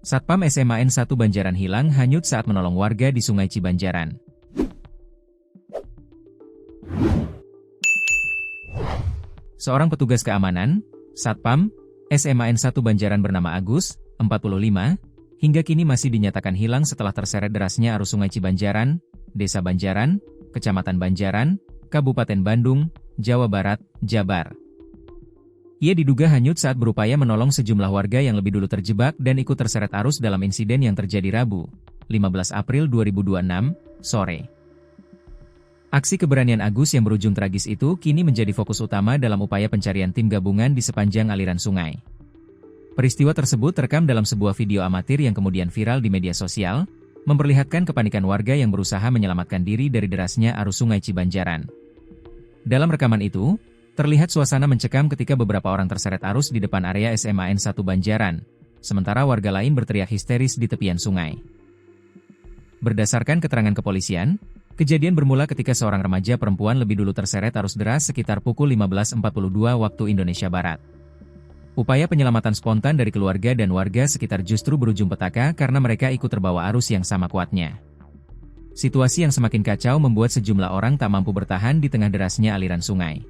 Satpam SMAN 1 Banjaran hilang hanyut saat menolong warga di Sungai Cibanjaran. Seorang petugas keamanan, Satpam, SMAN 1 Banjaran bernama Agus, 45, hingga kini masih dinyatakan hilang setelah terseret derasnya arus Sungai Cibanjaran, Desa Banjaran, Kecamatan Banjaran, Kabupaten Bandung, Jawa Barat, Jabar. Ia diduga hanyut saat berupaya menolong sejumlah warga yang lebih dulu terjebak dan ikut terseret arus dalam insiden yang terjadi Rabu, 15 April 2026, sore. Aksi keberanian Agus yang berujung tragis itu kini menjadi fokus utama dalam upaya pencarian tim gabungan di sepanjang aliran sungai. Peristiwa tersebut terekam dalam sebuah video amatir yang kemudian viral di media sosial, memperlihatkan kepanikan warga yang berusaha menyelamatkan diri dari derasnya arus Sungai Cibanjaran. Dalam rekaman itu, terlihat suasana mencekam ketika beberapa orang terseret arus di depan area SMAN 1 Banjaran, sementara warga lain berteriak histeris di tepian sungai. Berdasarkan keterangan kepolisian, kejadian bermula ketika seorang remaja perempuan lebih dulu terseret arus deras sekitar pukul 15.42 waktu Indonesia Barat. Upaya penyelamatan spontan dari keluarga dan warga sekitar justru berujung petaka karena mereka ikut terbawa arus yang sama kuatnya. Situasi yang semakin kacau membuat sejumlah orang tak mampu bertahan di tengah derasnya aliran sungai.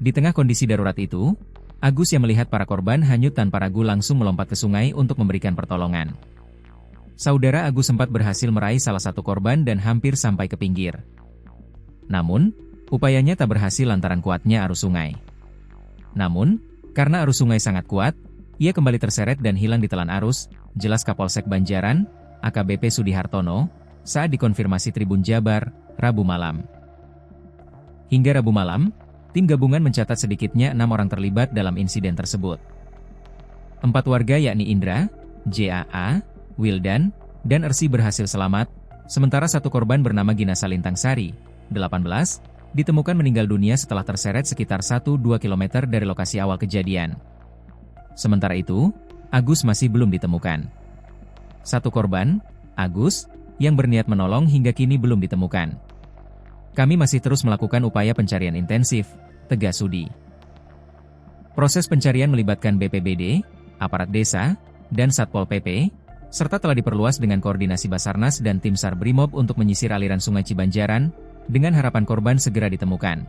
Di tengah kondisi darurat itu, Agus yang melihat para korban hanyut tanpa ragu langsung melompat ke sungai untuk memberikan pertolongan. Saudara Agus sempat berhasil meraih salah satu korban dan hampir sampai ke pinggir. Namun, upayanya tak berhasil lantaran kuatnya arus sungai. Namun, karena arus sungai sangat kuat, ia kembali terseret dan hilang ditelan arus, jelas Kapolsek Banjaran, AKBP Sudihartono, saat dikonfirmasi Tribun Jabar, Rabu malam. Hingga Rabu malam, tim gabungan mencatat sedikitnya 6 orang terlibat dalam insiden tersebut. 4 warga yakni Indra, JAA, Wildan, dan Ersi berhasil selamat, sementara satu korban bernama Gina Salintang Sari, 18, ditemukan meninggal dunia setelah terseret sekitar 1-2 km dari lokasi awal kejadian. Sementara itu, Agus masih belum ditemukan. Satu korban, Agus, yang berniat menolong hingga kini belum ditemukan. Kami masih terus melakukan upaya pencarian intensif, tegas Sudi. Proses pencarian melibatkan BPBD, aparat desa, dan Satpol PP, serta telah diperluas dengan koordinasi Basarnas dan tim SAR Brimob untuk menyisir aliran Sungai Cibanjaran, dengan harapan korban segera ditemukan.